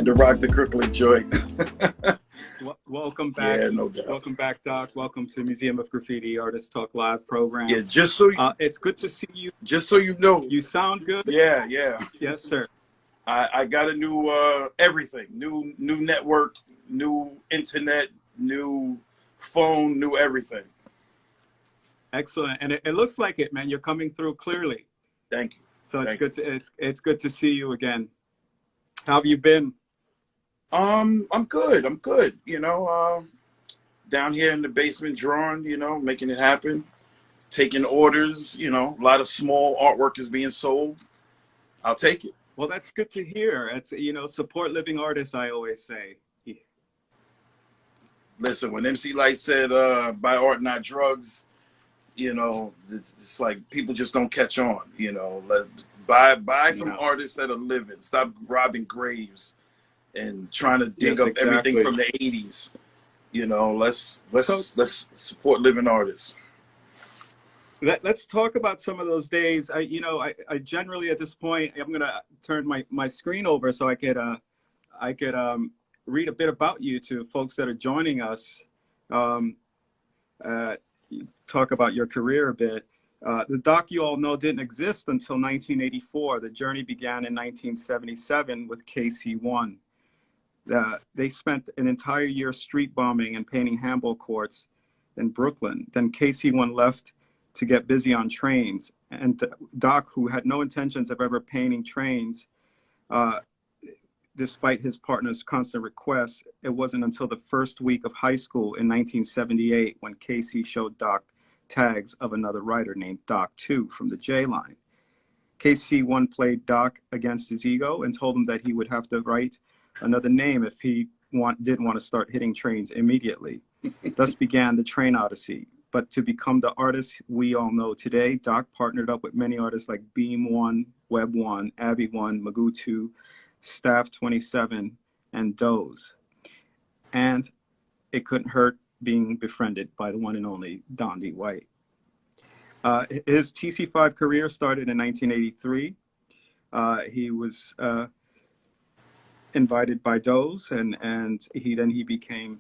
had to rock the crippling joint. Welcome back. Yeah, no doubt. Welcome back, Doc. Welcome to Museum of Graffiti Artist Talk Live program. Yeah, just so you, it's good to see you. just so you know. You sound good. Yeah, yeah. Yes, sir. I got a new everything, new network, new internet, new phone, new everything. Excellent, and it looks like it, man. You're coming through clearly. Thank you. So it's good to it's good to see you again. How have you been? I'm good. I'm good. You know, down here in the basement drawing, you know, making it happen, taking orders, you know, a lot of small artwork is being sold. I'll take it. Well, that's good to hear. It's, you know, support living artists, I always say. Listen, when MC Light said, buy art, not drugs, you know, it's like people just don't catch on, you know. Buy from artists that are living. Stop robbing graves and trying to dig up everything from the 80s. You know, let's support living artists. Let's talk about some of those days. I generally at this point, I'm gonna turn my screen over so I could read a bit about you to folks that are joining us. Talk about your career a bit. The doc, you all know, didn't exist until 1984. The journey began in 1977 with KC1. They spent an entire year street bombing and painting handball courts in Brooklyn. Then KC1 left to get busy on trains. And Doc, who had no intentions of ever painting trains, despite his partner's constant requests, it wasn't until the first week of high school in 1978 when KC showed Doc tags of another writer named Doc 2 from the J Line. KC1 played Doc against his ego and told him that he would have to write another name if he didn't want to start hitting trains immediately. Thus began the Train Odyssey. But to become the artist we all know today, Doc partnered up with many artists like Beam 1, Web 1, Abby 1, Magoo 2, Staff 27, and Doze. And it couldn't hurt being befriended by the one and only Don D. White. His TC5 career started in 1983. He was invited by Doze, and he became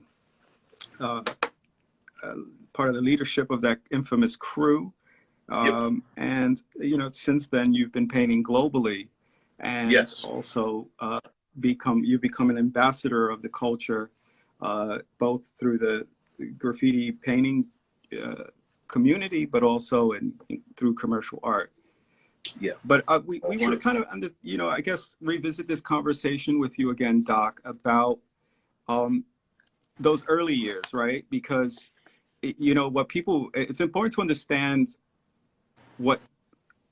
part of the leadership of that infamous crew. And you know, since then you've been painting globally, and also you've become an ambassador of the culture, both through the graffiti painting community, but also through commercial art. Yeah. But we want to kind of, I guess, revisit this conversation with you again, Doc, about those early years, right? Because, you know, it's important to understand what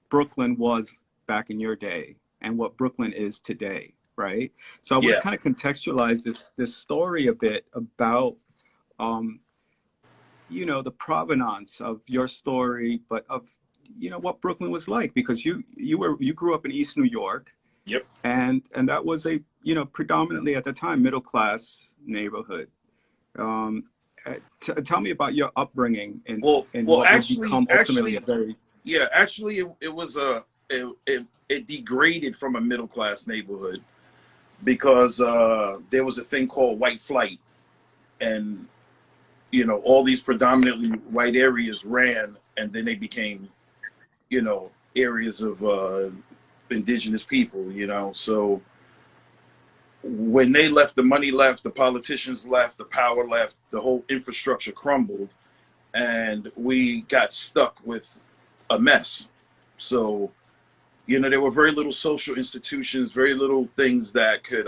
Brooklyn was back in your day and what Brooklyn is today, right? So I want to kind of contextualize this story a bit about, you know, the provenance of your story, but of, you know, what Brooklyn was like, because you grew up in East New York. Yep. And that was a, you know, predominantly at the time, middle class neighborhood. Tell me about your upbringing and what would become ultimately a very... Yeah, actually it was it degraded from a middle class neighborhood because there was a thing called white flight, and you know, all these predominantly white areas ran, and then they became, you know, areas of indigenous people, you know. So when they left, the money left, the politicians left, the power left, the whole infrastructure crumbled, and we got stuck with a mess. So, you know, there were very little social institutions, very little things that could,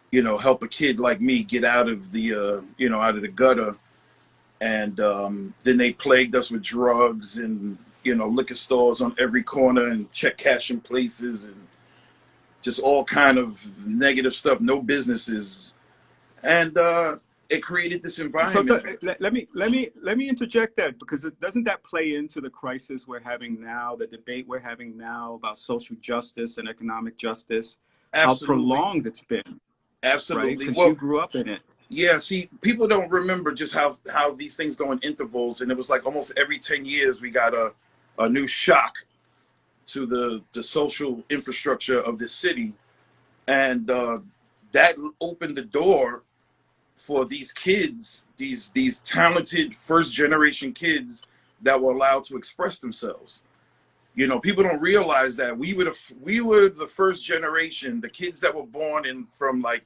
you know, help a kid like me get out of the, you know, out of the gutter. And then they plagued us with drugs and, you know, liquor stores on every corner and check cashing places and just all kind of negative stuff, no businesses. And it created this environment. So let me interject that, because doesn't that play into the crisis we're having now, the debate we're having now about social justice and economic justice? Absolutely. How prolonged it's been. Absolutely. Right? Because you grew up in it. Yeah, see, people don't remember just how these things go in intervals, and it was like almost every 10 years we got a new shock to the social infrastructure of the city. And that opened the door for these kids, these talented first generation kids that were allowed to express themselves. You know, people don't realize that we were the first generation. The kids that were born in from like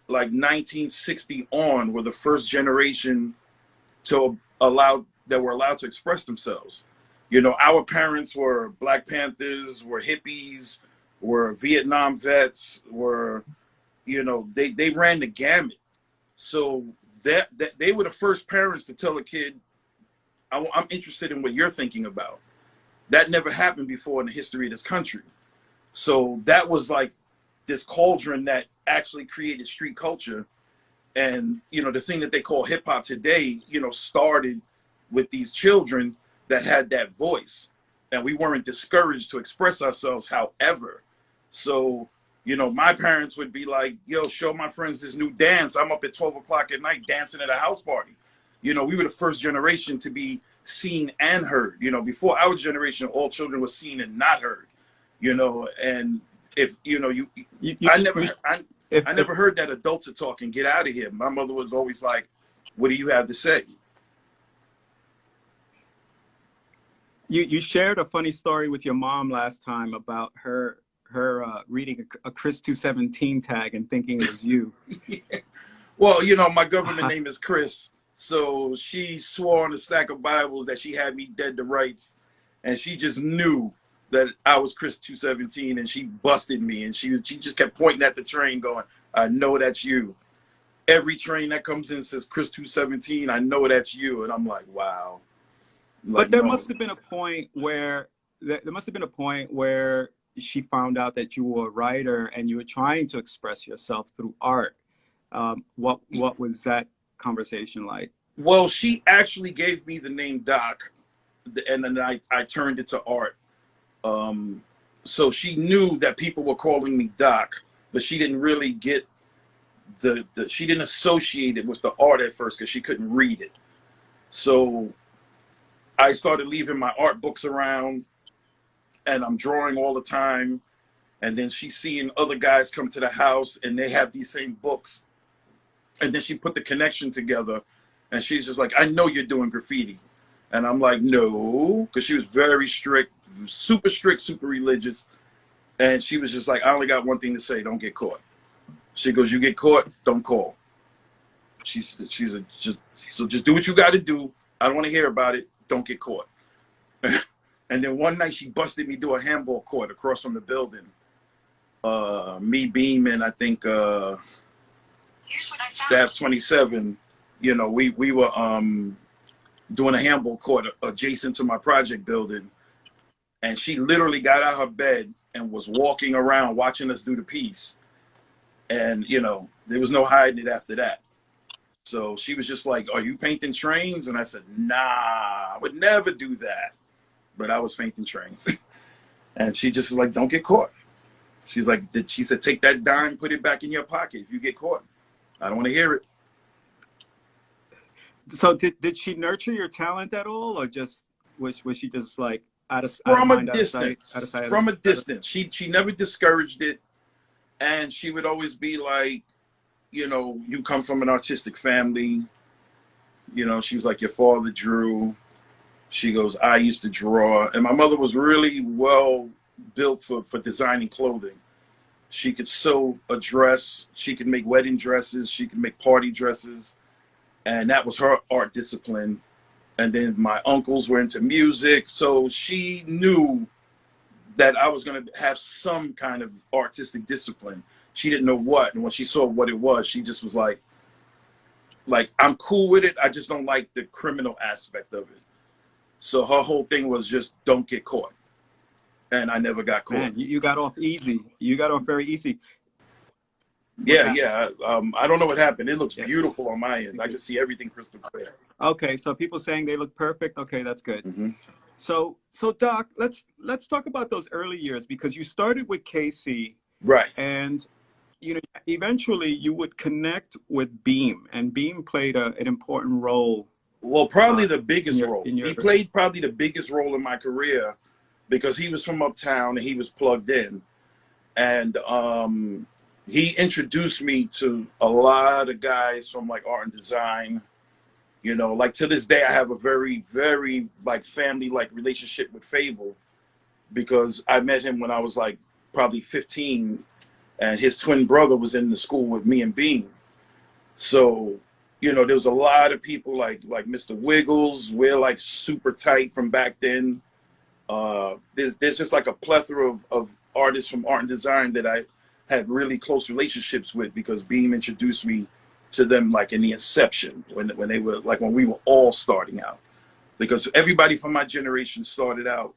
1960 on were the first generation to were allowed to express themselves. You know, our parents were Black Panthers, were hippies, were Vietnam vets, were, you know, they ran the gamut. So that they were the first parents to tell a kid, I'm interested in what you're thinking about. That never happened before in the history of this country. So that was like this cauldron that actually created street culture. And, you know, the thing that they call hip hop today, you know, started with these children that had that voice. And we weren't discouraged to express ourselves, however. So, you know, my parents would be like, yo, show my friends this new dance. I'm up at 12 o'clock at night dancing at a house party. You know, we were the first generation to be seen and heard. You know, before our generation, all children were seen and not heard. You know, and if, you know, I never heard that adults are talking, get out of here. My mother was always like, what do you have to say? You shared a funny story with your mom last time about her reading a Chris 217 tag and thinking it was you. Yeah. Well, you know, my government name is Chris. So she swore on a stack of Bibles that she had me dead to rights. And she just knew that I was Chris 217, and she busted me. And she just kept pointing at the train going, I know that's you. Every train that comes in says Chris 217, I know that's you. And I'm like, wow. But there must have been a point where she found out that you were a writer and you were trying to express yourself through art. What was that conversation like? Well, she actually gave me the name Doc, and then I turned it to art. So she knew that people were calling me Doc, but she didn't really get she didn't associate it with the art at first because she couldn't read it. So I started leaving my art books around, and I'm drawing all the time. And then she's seeing other guys come to the house and they have these same books. And then she put the connection together, and she's just like, I know you're doing graffiti. And I'm like, no, because she was very strict, super religious. And she was just like, I only got one thing to say, don't get caught. She goes, you get caught, don't call. So just do what you got to do. I don't want to hear about it. Don't get caught. And then one night she busted me through a handball court across from the building. Me, Beam, and I think Staff 27, you know, we were doing a handball court adjacent to my project building. And she literally got out of her bed and was walking around watching us do the piece. And, you know, there was no hiding it after that. So she was just like, are you painting trains? And I said, nah, I would never do that. But I was painting trains. And she just was like, don't get caught. She's like, she said, take that dime, put it back in your pocket if you get caught. I don't want to hear it. So did she nurture your talent at all, or just was she just like from a distance? From a distance. She never discouraged it. And she would always be like, you know, you come from an artistic family. You know, she was like, your father drew. She goes, I used to draw. And my mother was really well built for designing clothing. She could sew a dress. She could make wedding dresses. She could make party dresses. And that was her art discipline. And then my uncles were into music. So she knew that I was going to have some kind of artistic discipline. She didn't know what. And when she saw what it was, she just was like, I'm cool with it. I just don't like the criminal aspect of it. So her whole thing was just don't get caught. And I never got caught. Man, you got off easy. You got off very easy. Yeah. I don't know what happened. It looks beautiful on my end. I can see everything crystal clear. Okay, so people saying they look perfect. Okay, that's good. Mm-hmm. So Doc, let's talk about those early years, because you started with KC, right? And you know, eventually you would connect with Beam, and Beam played an important role. Well, probably the biggest role. He played probably the biggest role in my career, because he was from uptown and he was plugged in. and he introduced me to a lot of guys from like art and design. You know, like to this day, I have a very, very like family like relationship with Fable, because I met him when I was like probably 15, and his twin brother was in the school with me and Bean. So, you know, there was a lot of people like Mr. Wiggles. We're like super tight from back then. There's just like a plethora of artists from art and design that I had really close relationships with, because Beam introduced me to them like in the inception, when they were like, when we were all starting out, because everybody from my generation started out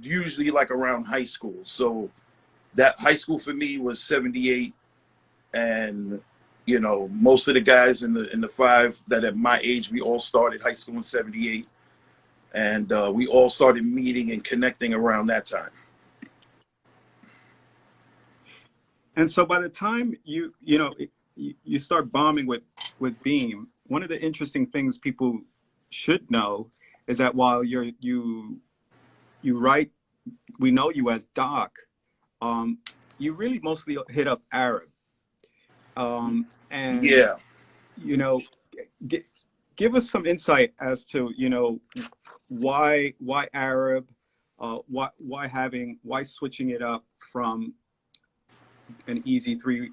usually like around high school. So that high school for me was 78, and you know, most of the guys in the five that at my age, we all started high school in 78, and we all started meeting and connecting around that time. And so by the time you start bombing with Beam, one of the interesting things people should know is that while you write, we know you as Doc, you really mostly hit up Arab. And Yeah. you know, give us some insight as to, you know, why Arab, why switching it up from an easy three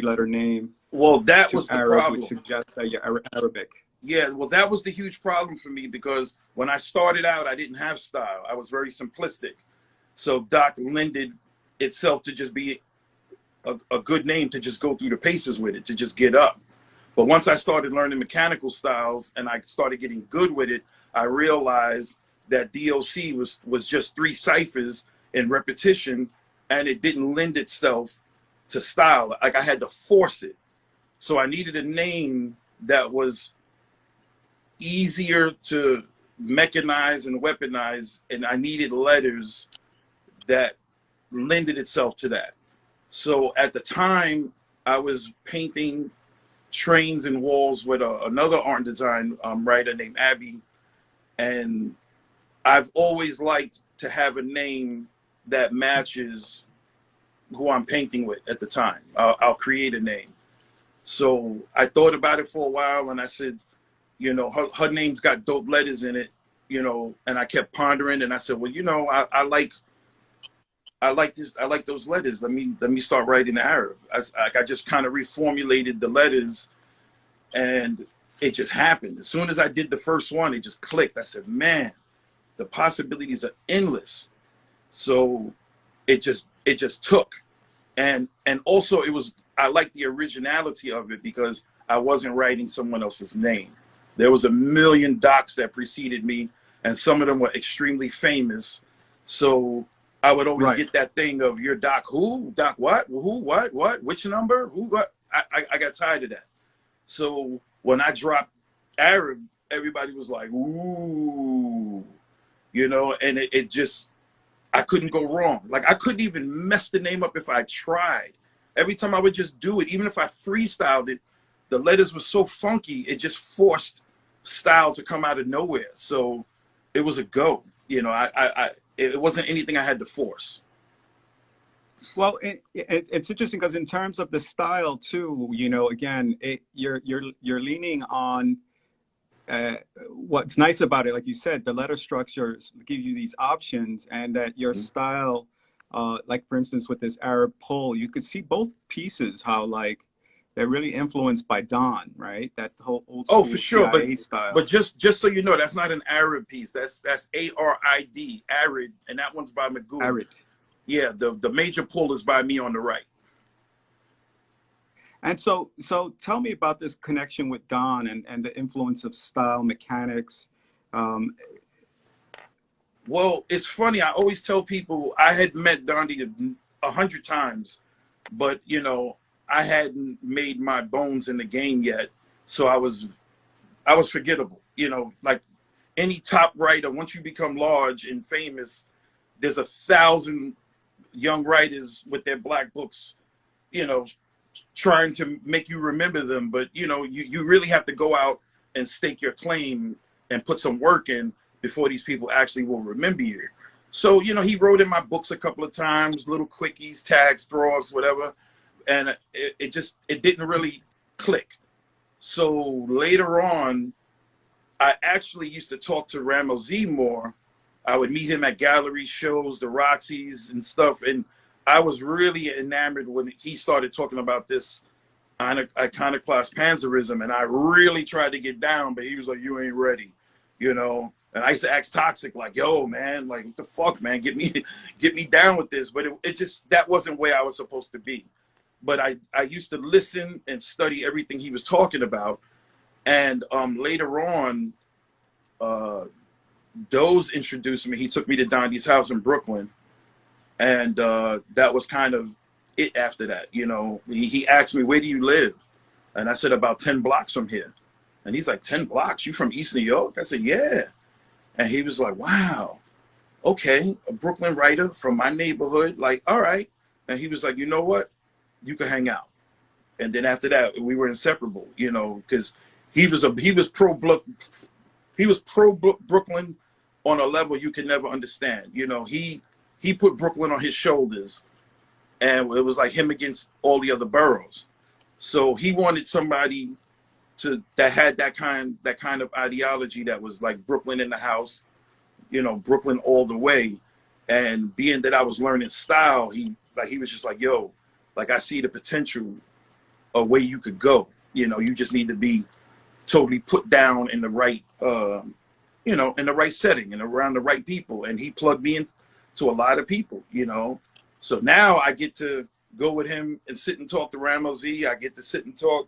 letter name Well, that to was the Arab, problem. which suggests that you're Arabic. Yeah, well, that was the huge problem for me, because when I started out, I didn't have style. I was very simplistic. So Doc lended itself to just be a good name to just go through the paces with it, to just get up. But once I started learning mechanical styles and I started getting good with it, I realized that DOC was just 3 ciphers in repetition, and it didn't lend itself to style. Like I had to force it. So I needed a name that was easier to mechanize and weaponize, and I needed letters that lended itself to that. So at the time, I was painting trains and walls with another art and design writer named Abby, and I've always liked to have a name that matches who I'm painting with at the time. I'll create a name. So I thought about it for a while, and I said, you know, her name's got dope letters in it, you know, and I kept pondering, and I said, well, you know, I like this. I like those letters. Let me start writing Arab. I just kind of reformulated the letters, and it just happened. As soon as I did the first one, it just clicked. I said, man, the possibilities are endless. So it just took. And also I like the originality of it, because I wasn't writing someone else's name. There was a million Docs that preceded me, and some of them were extremely famous. So I would always get that thing of, your Doc who? Doc what? Who? What? Which number? Who? What? I got tired of that. So when I dropped Arab, everybody was like, ooh, you know, and it just, I couldn't go wrong. Like I couldn't even mess the name up if I tried. Every time I would just do it, even if I freestyled it, the letters were so funky, it just forced style to come out of nowhere. So it was a go. You know, it wasn't anything I had to force. Well, it's interesting because in terms of the style too, you know, again, you're leaning on what's nice about it, like you said, the letter structures give you these options, and that your style, like for instance with this Arab pull, you could see both pieces how like they're really influenced by Don, right? That whole old school for sure, CIA style. but just so you know, that's not an Arab piece. That's ARID, Arid, and that one's by Magoo. Arid. Yeah, the major pull is by me on the right. And so tell me about this connection with Don and the influence of style mechanics. Well, it's funny. I always tell people I had met Dondi 100 times, but you know, I hadn't made my bones in the game yet, so I was forgettable. You know, like any top writer, once you become large and famous, there's 1,000 young writers with their black books, you know, trying to make you remember them. But you know, you really have to go out and stake your claim and put some work in before these people actually will remember you. So, you know, he wrote in my books a couple of times, little quickies, tags, throw-ups, whatever. And it didn't really click. So later on, I actually used to talk to Ramos Z more. I would meet him at gallery shows, the Roxy's and stuff. And I was really enamored when he started talking about this iconoclast panzerism. And I really tried to get down, but he was like, you ain't ready, you know? And I used to ask Toxic, like, yo, man, like, what the fuck, man? Get me down with this. But it just, that wasn't where I was supposed to be. But I used to listen and study everything he was talking about. And later on, Doze introduced me. He took me to Dondi's house in Brooklyn. And that was kind of it after that. You know, he asked me, where do you live? And I said, about 10 blocks from here. And he's like, 10 blocks? You from East New York? I said, yeah. And he was like, wow, okay, a Brooklyn writer from my neighborhood. Like, all right. And he was like, you know what? You can hang out. And then after that, we were inseparable, you know, because he was pro Brooklyn on a level you could never understand. You know, he put Brooklyn on his shoulders, and it was like him against all the other boroughs. So he wanted somebody that had that kind of ideology that was like Brooklyn in the house, you know, Brooklyn all the way. And being that I was learning style, he was just like, yo, like, I see the potential of where you could go. You know, you just need to be totally put down in the right, you know, in the right setting and around the right people. And he plugged me into a lot of people, you know. So now I get to go with him and sit and talk to Ramos Z. I get to sit and talk,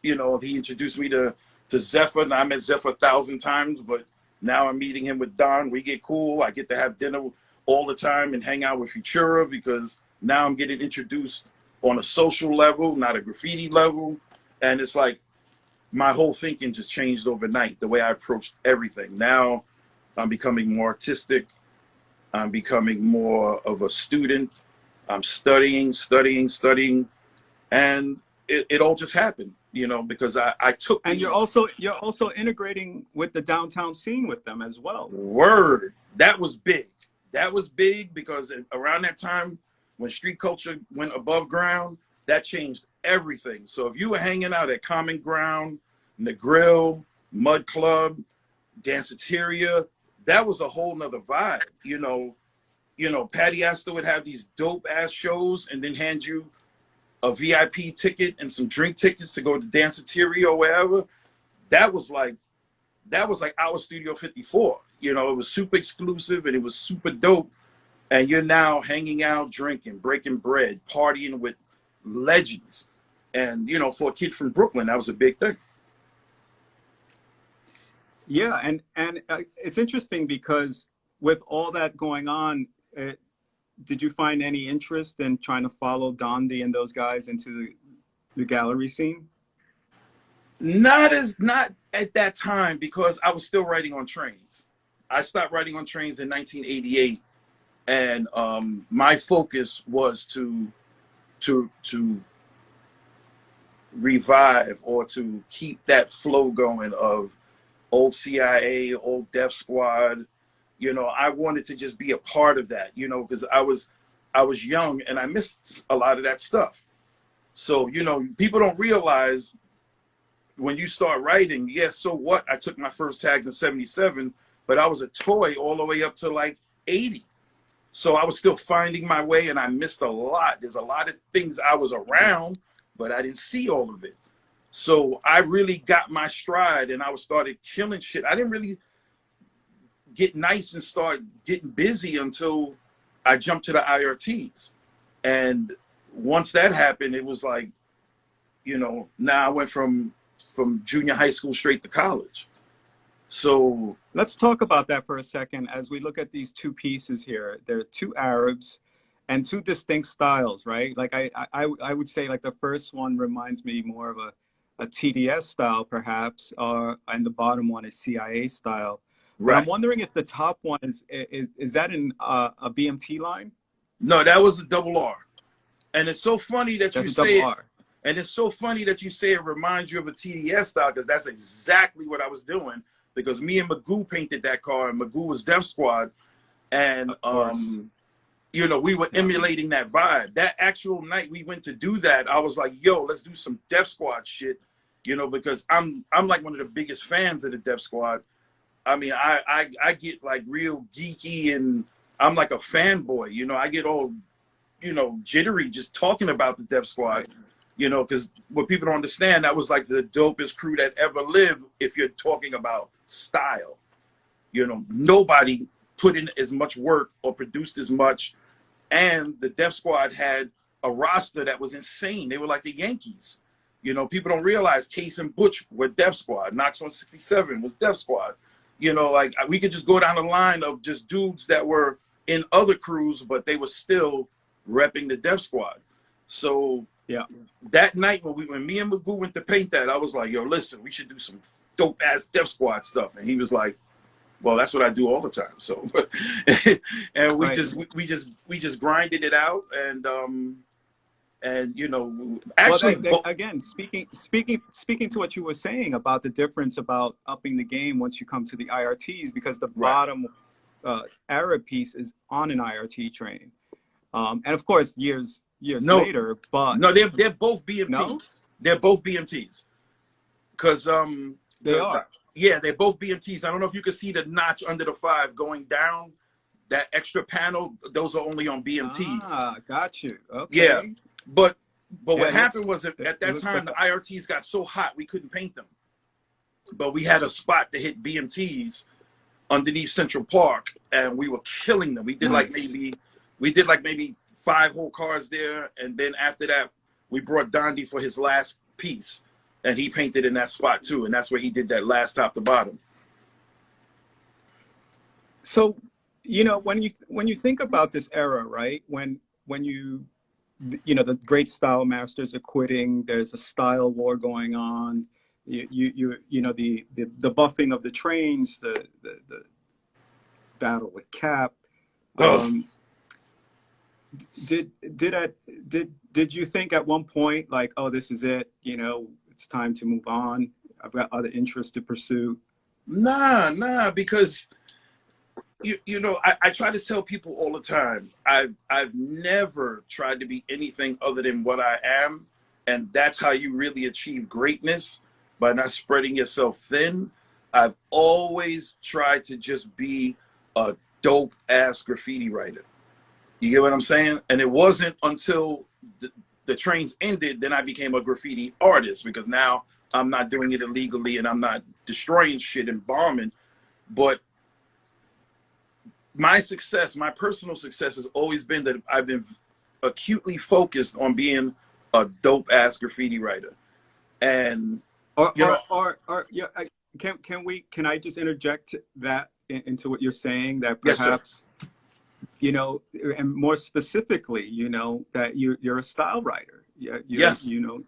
you know, he introduced me to Zephyr. Now I met Zephyr 1,000 times, but now I'm meeting him with Don. We get cool. I get to have dinner all the time and hang out with Futura because now I'm getting introduced on a social level, not a graffiti level. And it's like my whole thinking just changed overnight, the way I approached everything. Now I'm becoming more artistic. I'm becoming more of a student. I'm studying. And it all just happened, you know, because I took. And you're also integrating with the downtown scene with them as well. Word. That was big. That was big because around that time when street culture went above ground, that changed everything. So if you were hanging out at Common Ground, the Grill, Mud Club, Danceteria, that was a whole nother vibe. You know, Patty Astor would have these dope ass shows and then hand you a VIP ticket and some drink tickets to go to Danceteria or wherever. That was like our Studio 54. You know, it was super exclusive and it was super dope. And you're now hanging out, drinking, breaking bread, partying with legends. And, you know, for a kid from Brooklyn, that was a big thing. Yeah, and it's interesting because with all that going on, did you find any interest in trying to follow Dondi and those guys into the gallery scene? Not at that time because I was still writing on trains. I stopped writing on trains in 1988, and my focus was to revive or to keep that flow going of old CIA, old Def Squad. You know, I wanted to just be a part of that, you know, because I was young and I missed a lot of that stuff. So, you know, people don't realize when you start writing, yes, so what? I took my first tags in 77, but I was a toy all the way up to like 80. So I was still finding my way and I missed a lot. There's a lot of things I was around, but I didn't see all of it. So I really got my stride and I started killing shit. I didn't really get nice and start getting busy until I jumped to the IRTs. And once that happened, it was like, you know, now I went from junior high school straight to college. So let's talk about that for a second. As we look at these two pieces here, they're two Arabs and two distinct styles, right? Like I would say like the first one reminds me more of a TDS style perhaps, and the bottom one is CIA style. Right. But I'm wondering if the top one is that in a BMT line? No, that was a double R. And it's so funny that you say it. And it's so funny that you say it reminds you of a TDS style, because that's exactly what I was doing. Because me and Magoo painted that car, and Magoo was Def Squad. And Of course. you know, we were Yeah. emulating that vibe. That actual night we went to do that, I was like, yo, let's do some Def Squad shit, you know, because I'm like one of the biggest fans of the Def Squad. I mean, I get like real geeky, and I'm like a fanboy, you know. I get all, you know, jittery just talking about the Def Squad, Right. you know, because what people don't understand, that was like the dopest crew that ever lived. If you're talking about style, you know, nobody put in as much work or produced as much. And the Def Squad had a roster that was insane. They were like the Yankees. You know, people don't realize Case and Butch were Def Squad. Knox 167 was Def Squad. You know, like we could just go down the line of just dudes that were in other crews, but they were still repping the Def Squad. So Yeah. that night when me and Magoo went to paint that, I was like, yo, listen, we should do some dope ass Def Squad stuff. And he was like, well, that's what I do all the time. So, and we Right. just grinded it out, and you know, Well, actually, again, speaking to what you were saying about the difference about upping the game once you come to the IRTs, because the right. bottom Arab piece is on an IRT train, and of course years No, later, but no, they're both no, BMTs. They're both BMTs because they are. yeah, they're both BMTs. I don't know if you can see the notch under the 5 going down. That extra panel, those are only on BMTs. Ah, got you. Yeah, Okay. but Yeah, what happened was at it that looks time better. the IRTs got so hot we couldn't paint them, but we had a spot to hit BMTs underneath Central Park, and we were killing them. Nice. We did like maybe 5 whole cars there, and then after that, we brought Dondi for his last piece, and he painted in that spot too, and that's where he did that last top to bottom. So, you know, when you think about this era, right? When you know, the great style masters are quitting, there's a style war going on. You know, the buffing of the trains, the battle with Cap. Oh, Um, did did I, did you think at one point like, oh, this is it? You know, it's time to move on. I've got other interests to pursue. nah, because you know, I try to tell people all the time, I've never tried to be anything other than what I am, and that's how you really achieve greatness, by not spreading yourself thin. I've always tried to just be a dope ass graffiti writer. You get what I'm saying? And it wasn't until the trains ended, then I became a graffiti artist, because now I'm not doing it illegally and I'm not destroying shit and bombing. But my success, my personal success, has always been that I've been acutely focused on being a dope ass graffiti writer. And you know, Yeah, can I just interject that into what you're saying, that yes, sir. perhaps, you know, and more specifically, you know, that you're a style writer. Yeah, Yes. you know,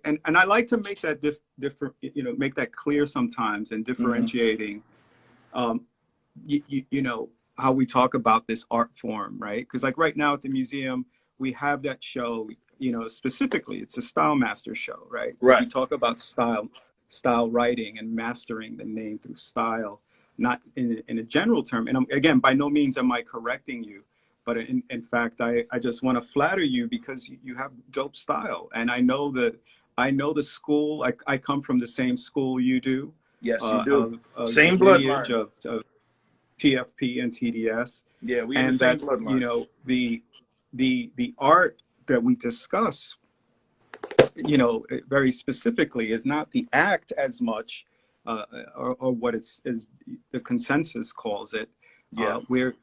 and I like to make that different, you know, make that clear sometimes, and Hmm. differentiating, um, you know, how we talk about this art form, right? Because like right now at the museum, we have that show, you know, specifically, it's a style master show, right? Because Right. we talk about style writing and mastering the name through style, not in a general term. And again, by no means am I correcting you, but in fact, I just want to flatter you because you have dope style. And I know the school, I come from the same school you do, Yes, you do. of the Same lineage bloodline. of TFP and TDS, Yeah, we in the and same that, you bloodline. know, the art that we discuss, you know, very specifically, is not the act as much, or what it's is the consensus calls it. Yeah. We're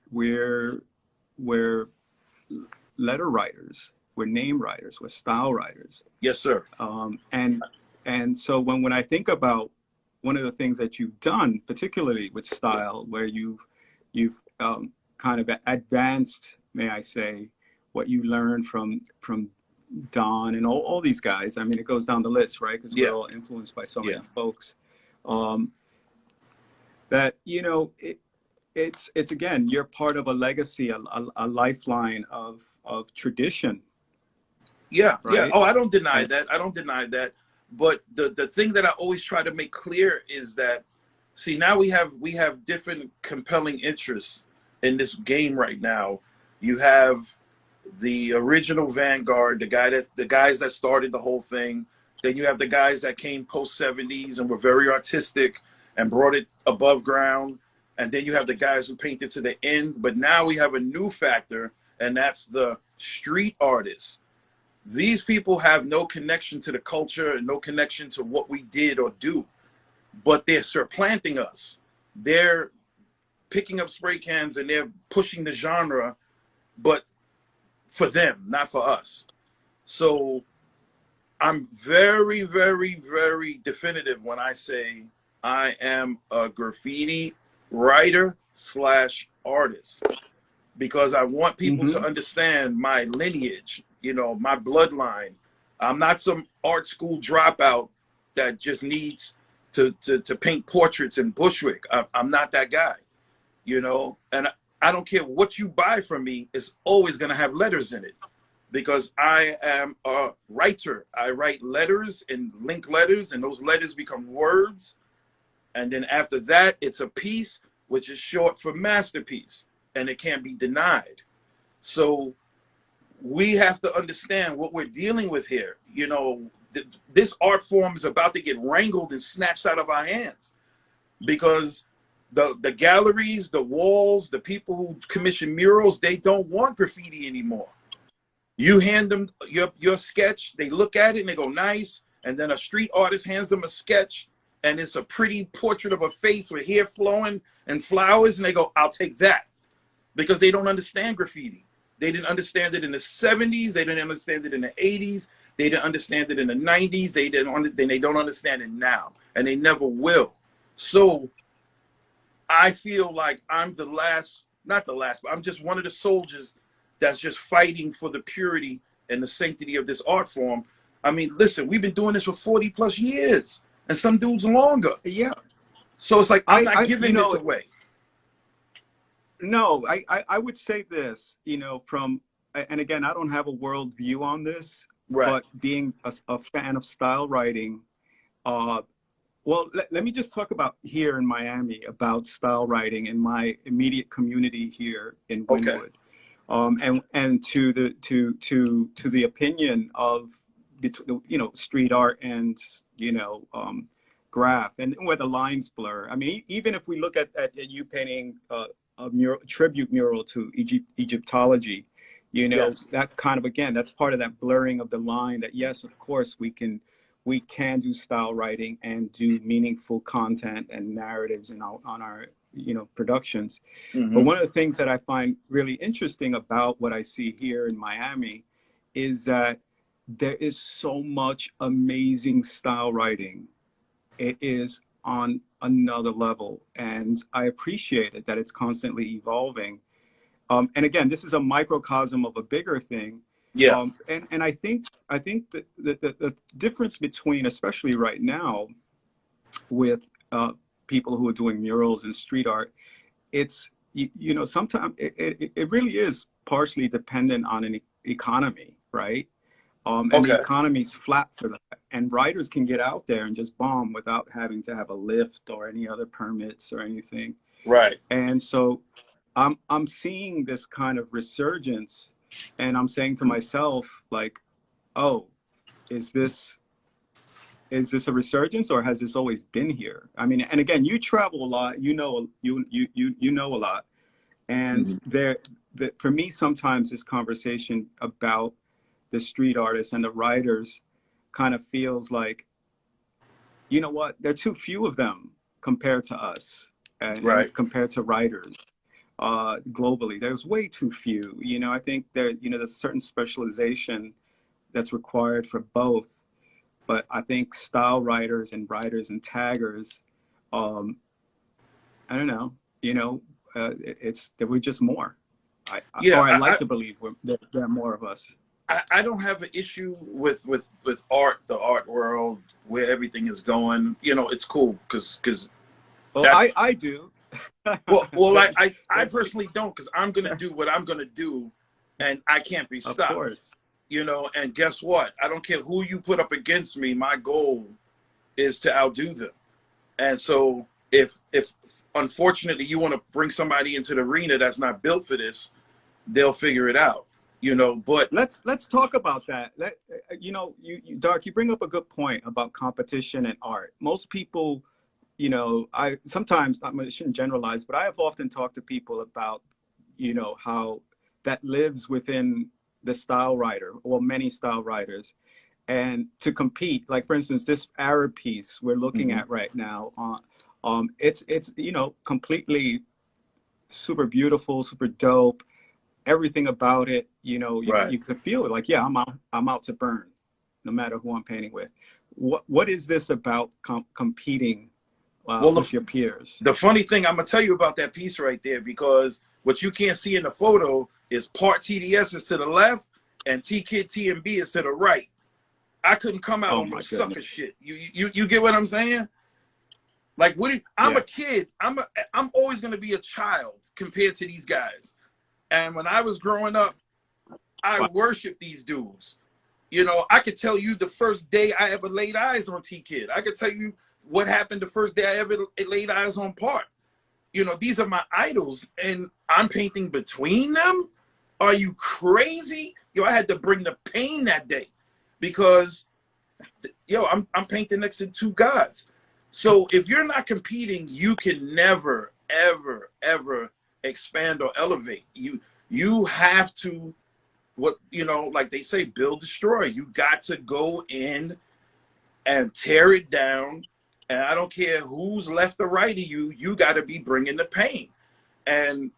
letter writers, we're name writers, we're style writers, Yes, sir. and so when I think about one of the things that you've done, particularly with style, where you've kind of advanced, may I say, what you learned from Don and all these guys. I mean, it goes down the list, right? Because we're Yeah. all influenced by so many Yeah. folks. Um, that, you know, it's again, you're part of a legacy, a lifeline of tradition, Yeah. Yeah. right? Oh, I don't deny And that. I don't deny that. But the thing that I always try to make clear is that, see, now we have different compelling interests. in this game right now, you have the original vanguard, the guys that started the whole thing. Then you have the guys that came post 70s and were very artistic and brought it above ground. And then you have the guys who painted to the end. But now we have a new factor, and that's the street artists. These people have no connection to the culture and no connection to what we did or do, but they're supplanting us. They're picking up spray cans and they're pushing the genre, but for them, not for us. So I'm very, very, very definitive when I say I am a graffiti writer slash artist, because I want people to understand my lineage, you know, my bloodline. I'm not some art school dropout that just needs to paint portraits in Bushwick. I'm not that guy, you know, and I don't care what you buy from me, it's always going to have letters in it, because I am a writer. I write letters and link letters, and those letters become words. And then after that, it's a piece, which is short for masterpiece, and it can't be denied. So we have to understand what we're dealing with here. You know, this art form is about to get wrangled and snatched out of our hands, because the galleries, the walls, the people who commission murals, they don't want graffiti anymore. You hand them your sketch, they look at it and they go, nice. And then a street artist hands them a sketch and it's a pretty portrait of a face with hair flowing and flowers. And they go, I'll take that, because they don't understand graffiti. They didn't understand it in the 70s. They didn't understand it in the 80s. They didn't understand it in the 90s. They don't understand it now, and they never will. So I feel like I'm the last, not the last, but I'm just one of the soldiers that's just fighting for the purity and the sanctity of this art form. I mean, listen, we've been doing this for 40 plus years, and some dudes longer. Yeah. So it's like, I'm not giving this away. No, I would say this, you know, from, and again, I don't have a world view on this, right, but being a fan of style writing, well, let me just talk about here in Miami about style writing in my immediate community here in Wynwood. Okay. And to the opinion of, you know, street art and, you know, graph, and where the lines blur. I mean, even if we look at you painting a tribute mural to Egyptology, you know, yes, that kind of, again, that's part of that blurring of the line, that yes, of course we can do style writing and do meaningful content and narratives on our, you know, productions. But one of the things that I find really interesting about what I see here in Miami is that there is so much amazing style writing. It is on another level, and I appreciate it that it's constantly evolving. And again, this is a microcosm of a bigger thing. Yeah. And I think that the difference between, especially right now, with people who are doing murals and street art, it's, you know, sometimes it really is partially dependent on an economy, right? And the economy's flat for that. And writers can get out there and just bomb without having to have a lift or any other permits or anything. Right. And so I'm seeing this kind of resurgence, and I'm saying to myself, like, oh, is this a resurgence, or has this always been here? I mean, and again, you travel a lot, you know a lot. And for me, sometimes this conversation about the street artists and the writers kind of feels like, you know what, there are too few of them compared to us, and compared to writers globally. There's way too few. You know, I think there's a certain specialization that's required for both. But I think style writers and taggers, I don't know, you know, there were just more. I'd like to believe there are more of us. I don't have an issue with art, the art world, where everything is going. You know, it's cool because I do. well, I personally don't, because I'm gonna do what I'm gonna do, and I can't be stopped. Of course. You know, and guess what? I don't care who you put up against me. My goal is to outdo them, and so if unfortunately you want to bring somebody into the arena that's not built for this, they'll figure it out, you know. But let's talk about that. You know, Doc, you bring up a good point about competition and art. Most people, you know, I shouldn't generalize, but I have often talked to people about, you know, how that lives within the style writer or many style writers, and to compete. Like, for instance, this Arab piece we're looking at right now, it's you know, completely super beautiful, super dope. Everything about it, you know, right. you could feel it. Like, yeah, I'm out to burn, no matter who I'm painting with. What is this about competing Well, with your peers? the funny thing I'm gonna tell you about that piece right there, because what you can't see in the photo is part TDS is to the left and T Kid TMB is to the right. I couldn't come out Oh on no my sucker goodness. shit. You get what I'm saying? Like, I'm Yeah. a kid. I'm always gonna be a child compared to these guys. And when I was growing up, I Wow. worshiped these dudes. You know, I could tell you the first day I ever laid eyes on T Kid. I could tell you what happened the first day I ever laid eyes on Part. You know, these are my idols, and I'm painting between them. Are you crazy? Yo, I had to bring the pain that day because, yo, I'm painting next to two gods. So if you're not competing, you can never, ever, ever expand or elevate. You have to, what, you know, like they say, build, destroy. You got to go in and tear it down. And I don't care who's left or right of you, you got to be bringing the pain. And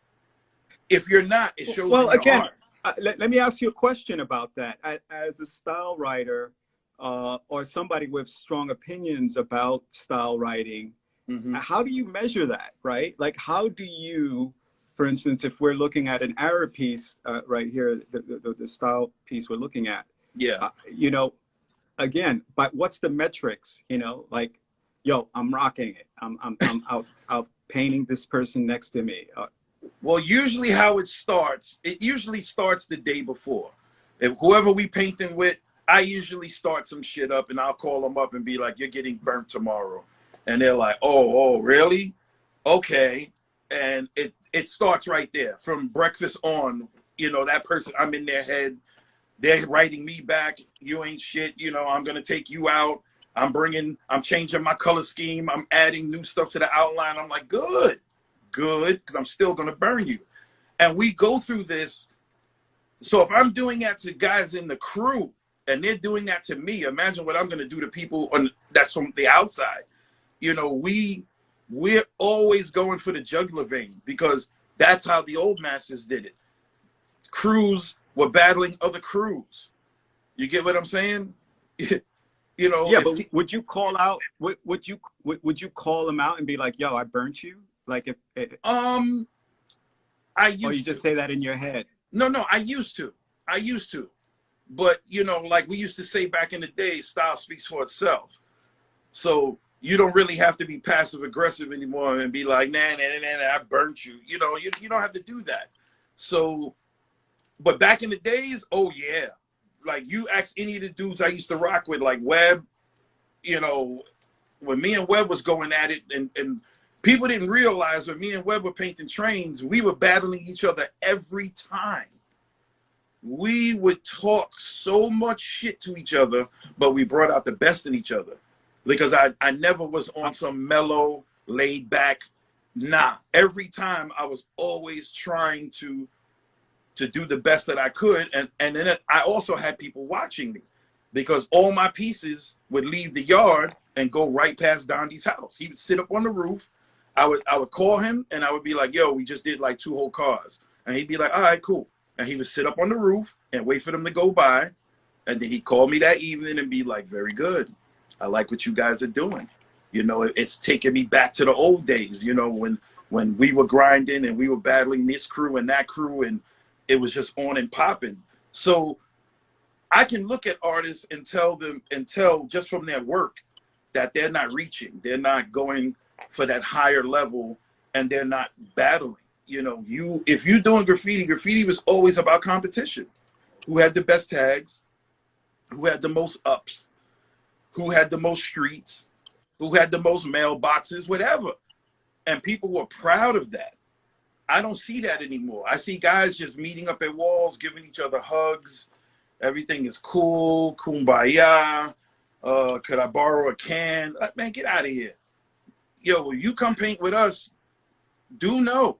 if you're not, it shows Well, in your again, art. let me ask you a question about that. As a style writer, or somebody with strong opinions about style writing, Mm-hmm. how do you measure that, right? Like, how do you, for instance, if we're looking at an Arab piece right here, the style piece we're looking at, Yeah. you know, again, but what's the metrics? You know, like, yo, I'm rocking it. I'm out painting this person next to me. Well, usually how it usually starts the day before. If whoever we painting with, I usually start some shit up and I'll call them up and be like, you're getting burnt tomorrow. And they're like, oh, really? Okay. And it starts right there from breakfast on. You know, that person, I'm in their head. They're writing me back. You ain't shit. You know, I'm going to take you out. I'm changing my color scheme. I'm adding new stuff to the outline. I'm like, good, because I'm still going to burn you. And we go through this. So if I'm doing that to guys in the crew and they're doing that to me, imagine what I'm going to do to people that's from the outside. You know, we're always going for the jugular vein because that's how the old masters did it. Crews were battling other crews. You get what I'm saying? You know, Yeah, but would you call out? Would you call them out and be like, "Yo, I burnt you"? Like, if I or you used to. just say that in your head? No, I used to. But you know, like we used to say back in the day, style speaks for itself. So you don't really have to be passive aggressive anymore and be like, nah, I burnt you. You know, you don't have to do that. So, but back in the days, oh yeah, like you ask any of the dudes I used to rock with, like Webb, you know, when me and Webb was going at it, and people didn't realize when me and Webb were painting trains, we were battling each other every time. We would talk so much shit to each other, but we brought out the best in each other because I never was on some mellow, laid back. Nah, every time I was always trying to do the best that I could. And then I also had people watching me because all my pieces would leave the yard and go right past Dondi's house. He would sit up on the roof. I would call him and I would be like, yo, we just did like 2 whole cars. And he'd be like, all right, cool. And he would sit up on the roof and wait for them to go by. And then he'd call me that evening and be like, very good. I like what you guys are doing. You know, it's taking me back to the old days, you know, when we were grinding and we were battling this crew and that crew and it was just on and popping. So I can look at artists and tell just from their work that they're not reaching. They're not going for that higher level and they're not battling. You know, if you're doing graffiti was always about competition. Who had the best tags? Who had the most ups? Who had the most streets? Who had the most mailboxes? Whatever. and people were proud of that. I don't see that anymore. I see guys just meeting up at walls, giving each other hugs. Everything is cool, kumbaya. Could I borrow a can? Man, get out of here. Yo, you come paint with us, do know,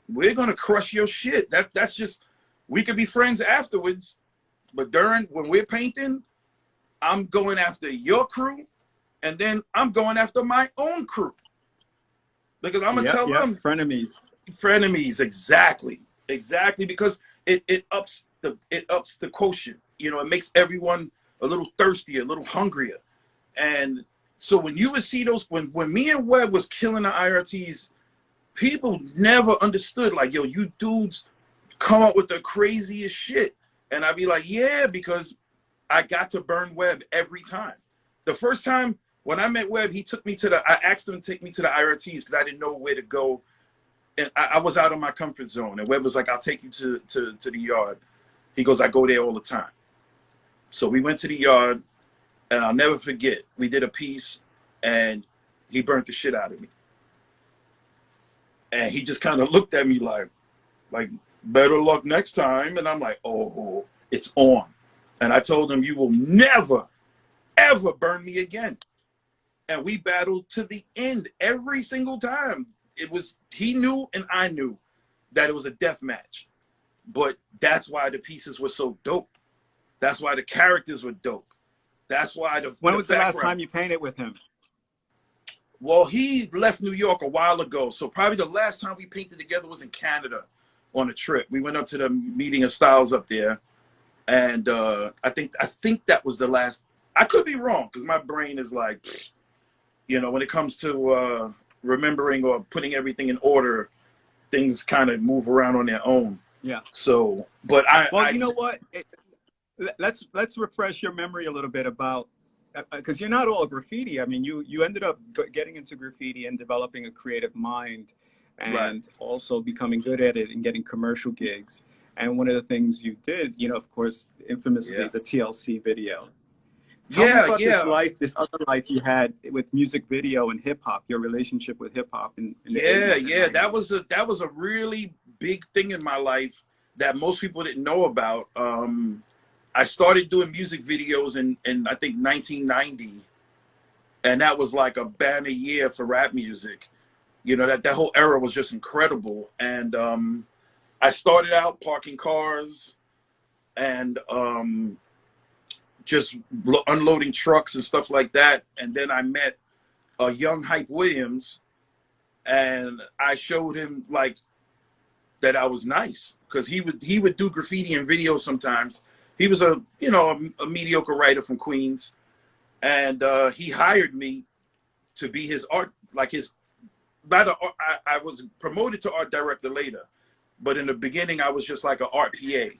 we're gonna crush your shit. That's just, we could be friends afterwards, but when we're painting, I'm going after your crew, and then I'm going after my own crew. Because I'm gonna tell them frenemies, exactly, because it ups the quotient. You know, it makes everyone a little thirstier, a little hungrier. And so when you would see those, when me and Webb was killing the IRTs, people never understood, like, yo, you dudes come up with the craziest shit. And I'd be like, yeah, because I got to burn Webb every time. The first time when I met Webb, I asked him to take me to the IRTs because I didn't know where to go. And I was out of my comfort zone. And Webb was like, I'll take you to the yard. He goes, I go there all the time. So we went to the yard, and I'll never forget, we did a piece, and he burnt the shit out of me. And he just kind of looked at me like, better luck next time. And I'm like, oh, it's on. And I told him, you will never, ever burn me again. And we battled to the end every single time. He knew and I knew that it was a death match. But that's why the pieces were so dope. That's why the characters were dope. That's why When was the last time you painted with him? Well, he left New York a while ago. So probably the last time we painted together was in Canada on a trip. We went up to the meeting of styles up there. And I think that was the last. I could be wrong because my brain is like, you know, when it comes to remembering or putting everything in order, things kind of move around on their own. Yeah. So, but you know what? Let's refresh your memory a little bit about, because you're not all graffiti. I mean, you ended up getting into graffiti and developing a creative mind, and also becoming good at it and getting commercial gigs. And one of the things you did, you know, of course, infamously, the TLC video. Tell me about this other life you had with music video and hip hop, your relationship with hip hop. That was a really big thing in my life that most people didn't know about. I started doing music videos in I think 1990, and that was like a banner year for rap music. You know, that whole era was just incredible. And I started out parking cars and just unloading trucks and stuff like that. And then I met a young Hype Williams, and I showed him like that I was nice, because he would do graffiti and video sometimes. He was a mediocre writer from Queens, and he hired me to be his art, like his. I was promoted to art director later, but in the beginning I was just like an art PA,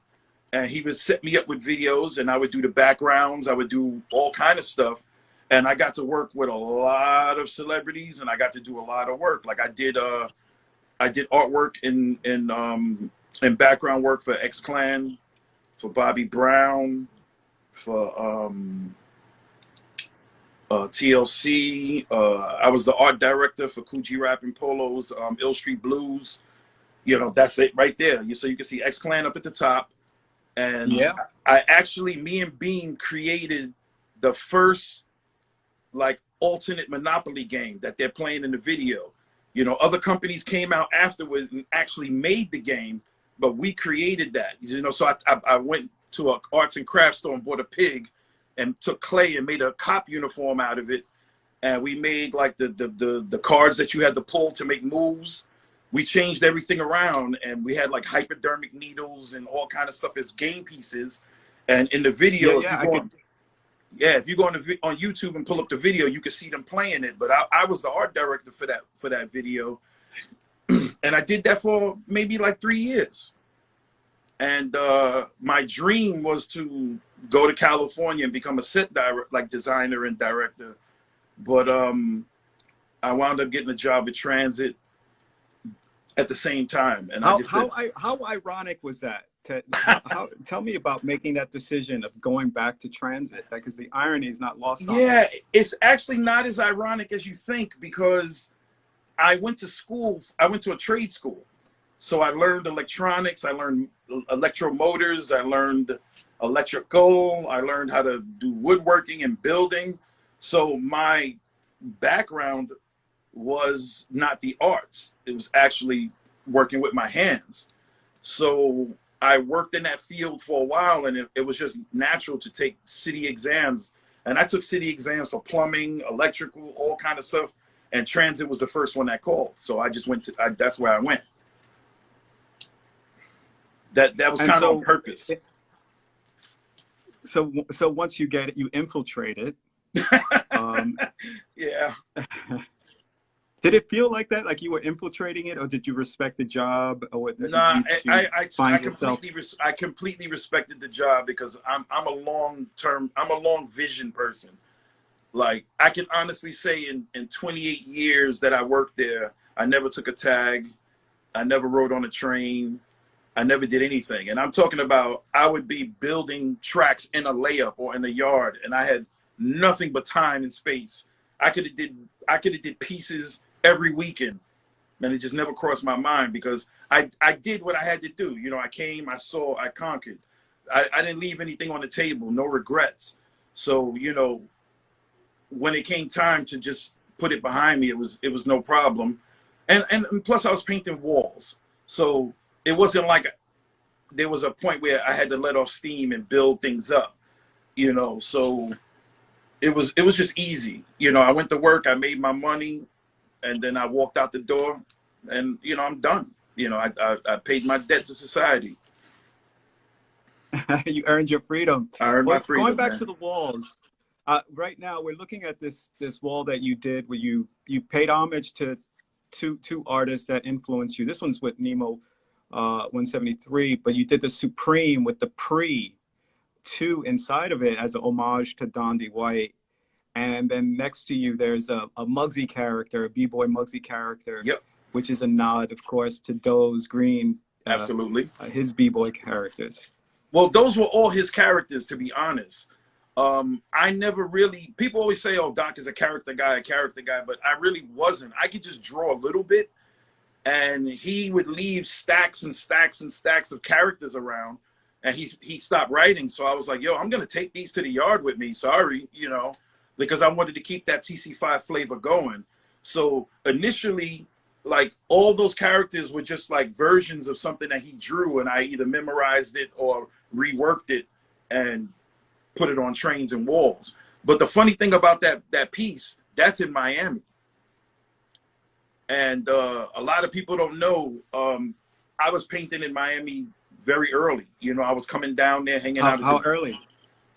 and he would set me up with videos, and I would do the backgrounds, I would do all kind of stuff, and I got to work with a lot of celebrities, and I got to do a lot of work. Like I did artwork in background work for X-Clan, for Bobby Brown, for TLC. I was the art director for Coogee Rap and Polo's Ill Street Blues. You know, that's it right there. So you can see X-Clan up at the top. And me and Bean created the first like alternate Monopoly game that they're playing in the video. You know, other companies came out afterwards and actually made the game, but we created that. You know, so I went to an arts and crafts store and bought a pig and took clay and made a cop uniform out of it. And we made like the cards that you had to pull to make moves. We changed everything around, and we had like hypodermic needles and all kind of stuff as game pieces. And in the video, if you go on YouTube and pull up the video, you can see them playing it. But I was the art director for that video, and I did that for maybe like 3 years. And my dream was to go to California and become a set designer and director. But I wound up getting a job at Transit at the same time. And how ironic was that? Tell me about making that decision of going back to transit, because the irony is not lost on me. Yeah, it's actually not as ironic as you think, because I went to school. I went to a trade school. So I learned electronics, I learned electromotors, I learned electrical, I learned how to do woodworking and building. So my background was not the arts. It was actually working with my hands. So I worked in that field for a while, and it was just natural to take city exams. And I took city exams for plumbing, electrical, all kind of stuff. And transit was the first one that called. So I just went to, that's where I went. That was kind of on purpose. So once you get it, you infiltrate it. Yeah. Did it feel like that, like you were infiltrating it, or did you respect the job? Or Nah, I completely respected the job, because I'm a long vision person. Like, I can honestly say in 28 years that I worked there, I never took a tag, I never rode on a train, I never did anything. And I'm talking about, I would be building tracks in a layup or in a yard, and I had nothing but time and space. I could have did pieces every weekend, and it just never crossed my mind, because I did what I had to do. You know, I came, I saw, I conquered. I didn't leave anything on the table, no regrets. So, you know, when it came time to just put it behind me, it was no problem. And plus I was painting walls. So it wasn't like there was a point where I had to let off steam and build things up, you know. So it was just easy. You know, I went to work, I made my money, and then I walked out the door, and, you know, I'm done. You know, I paid my debt to society. You earned your freedom. I earned my freedom. Going back man. to the walls, right now we're looking at this wall that you did, where you paid homage to two artists that influenced you. This one's with Nemo 173, but you did the Supreme with the Pre 2 inside of it as an homage to Dondi White. And then next to you, there's a Muggsy character, a B-boy Muggsy character, Yep. which is a nod, of course, to Doe's Green. Absolutely. His B-boy characters. Well, those were all his characters, to be honest. I never really, people always say, oh, Doc is a character guy, but I really wasn't. I could just draw a little bit, and he would leave stacks and stacks and stacks of characters around, and he stopped writing. So I was like, yo, I'm going to take these to the yard with me. Sorry, you know, because I wanted to keep that TC5 flavor going. So initially, like, all those characters were just like versions of something that he drew, and I either memorized it or reworked it and put it on trains and walls. But the funny thing about that piece, that's in Miami. And a lot of people don't know, I was painting in Miami very early. You know, I was coming down there, hanging out. How early?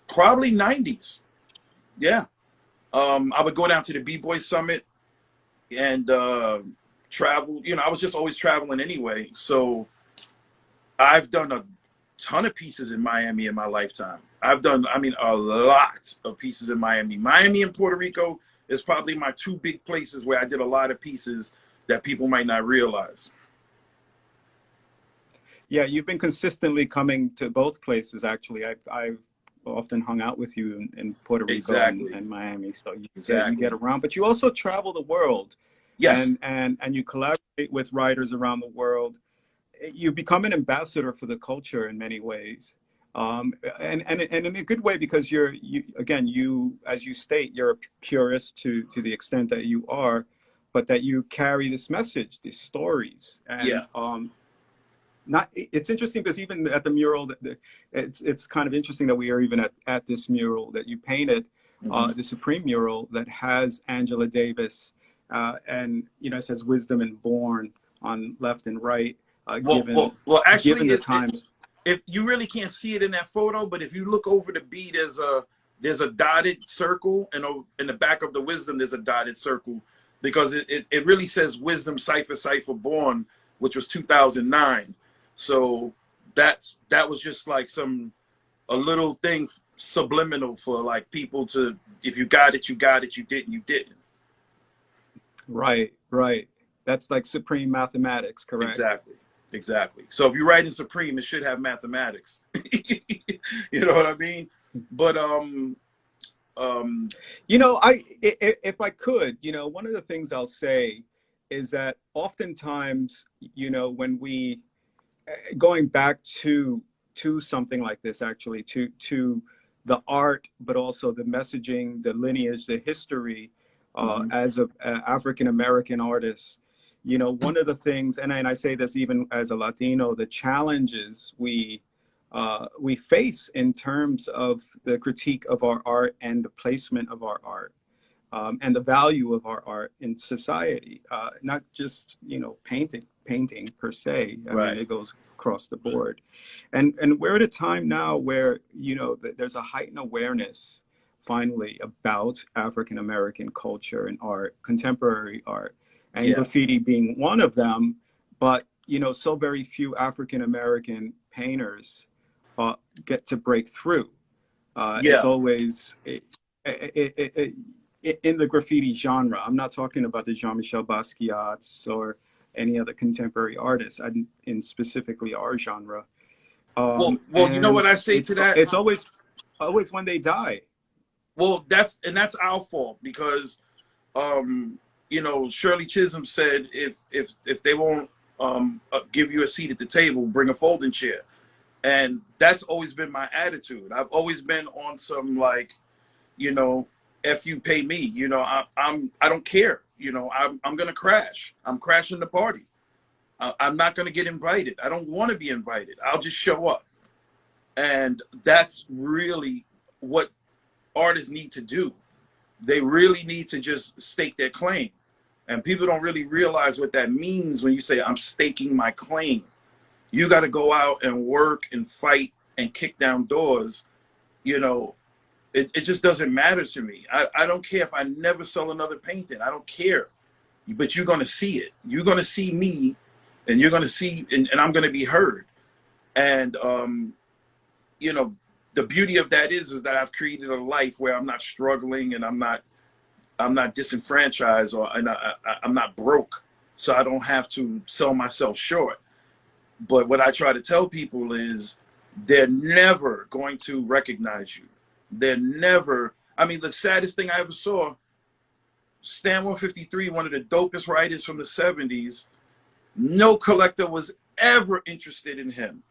Probably 90s. Yeah. I would go down to the B-Boy Summit and travel. You know, I was just always traveling anyway. So I've done a ton of pieces in Miami in my lifetime. I've done, I mean, a lot of pieces in Miami. Miami and Puerto Rico is probably my two big places where I did a lot of pieces that people might not realize. Yeah, you've been consistently coming to both places, actually. I've often hung out with you in Puerto Rico Exactly. and Miami, so you Exactly. get around. But you also travel the world. Yes. And you collaborate with writers around the world. You become an ambassador for the culture in many ways. And in a good way, because you as you state, you're a purist to the extent that you are, but that you carry this message, these stories. And yeah. It's interesting because even at the mural, it's kind of interesting that we are even at this mural that you painted, the Supreme mural that has Angela Davis, and, you know, it says wisdom and born on left and right. Actually, given the times. If you really can't see it in that photo, but if you look over the B, there's a dotted circle, and in the back of the wisdom, there's a dotted circle, because it really says wisdom cipher born, which was 2009. So that was just like a little thing subliminal for like people to, if you got it, you got it. You didn't, you didn't. Right. That's like supreme mathematics, correct? Exactly. Exactly. So if you're writing Supreme, it should have mathematics. You know what I mean? But You know, if I could, you know, one of the things I'll say is that oftentimes, you know, when we going back to something like this, actually, to the art, but also the messaging, the lineage, the history, mhm. as a African American artist, you know, one of the things, and I say this even as a Latino, the challenges we face in terms of the critique of our art and the placement of our art, and the value of our art in society, not just, you know, painting per se. I mean, Right. it goes across the board. And we're at a time now where, you know, there's a heightened awareness finally about African American culture and art, contemporary art, and Yeah. graffiti being one of them. But, you know, so very few African American painters get to break through. It's Yeah. always in the graffiti genre. I'm not talking about the Jean-Michel Basquiat's or any other contemporary artists, in specifically our genre. Well, you know And what I say to that? it's always when they die. Well, that's our fault because you know, Shirley Chisholm said if they won't give you a seat at the table, bring a folding chair. And that's always been my attitude. I've always been on some, like, you know, if you pay me, you know, I don't care. You know, I'm gonna crash. I'm crashing the party. I'm not gonna get invited. I don't want to be invited. I'll just show up. And that's really what artists need to do. They really need to just stake their claim. And people don't really realize what that means when you say, I'm staking my claim. You got to go out and work and fight and kick down doors. You know, it just doesn't matter to me. I don't care if I never sell another painting. I don't care. But you're going to see it. You're going to see me, and you're going to see, and I'm going to be heard. And, you know, the beauty of that is that I've created a life where I'm not struggling and I'm not disenfranchised, or I'm not broke. So I don't have to sell myself short. But what I try to tell people is they're never going to recognize you. They're never, I mean, the saddest thing I ever saw, Stan 153, one of the dopest writers from the 70s, no collector was ever interested in him.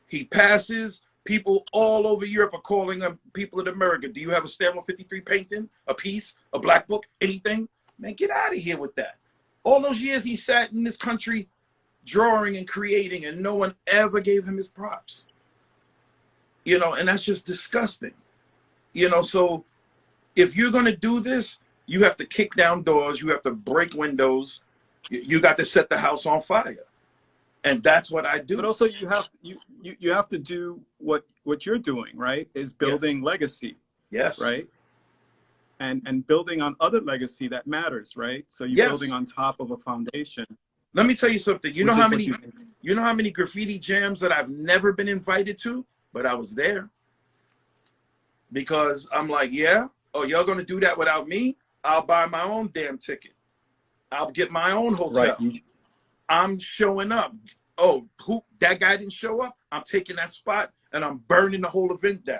He passes, people all over Europe are calling him, people in America, do you have a Stan 153 painting, a piece, a black book, anything? Man, get out of here with that. All those years he sat in this country drawing and creating, and no one ever gave him his props. You know, and that's just disgusting. You know, so if you're going to do this, you have to kick down doors, you have to break windows, you got to set the house on fire. And that's what I do. But also you have to do what you're doing, right? Is building legacy. Yes. Right? And building on other legacy that matters, right? So you're building on top of a foundation. Let me tell you something. You know how many graffiti jams that I've never been invited to, but I was there. Because I'm like, yeah, oh, y'all gonna do that without me? I'll buy my own damn ticket. I'll get my own hotel. Right. I'm showing up. Oh, that guy didn't show up? I'm taking that spot and I'm burning the whole event down.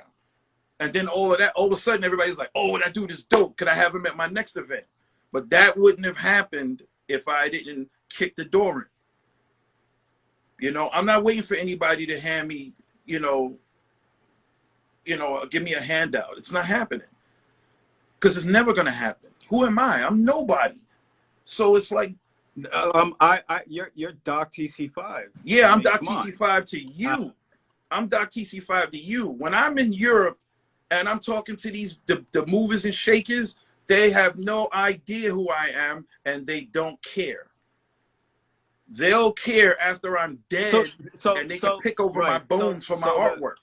And then all of a sudden everybody's like, oh, that dude is dope. Could I have him at my next event? But that wouldn't have happened if I didn't kick the door in. You know, I'm not waiting for anybody to hand me, you know, give me a handout. It's not happening. Because it's never going to happen. Who am I? I'm nobody. So it's like, you're Doc TC5. yeah, I'm Doc TC5 to you. I'm Doc TC5 to you. When I'm in Europe and I'm talking to the movers and shakers, they have no idea who I am and they don't care. They'll care after I'm dead, and they can pick over my bones for my artwork.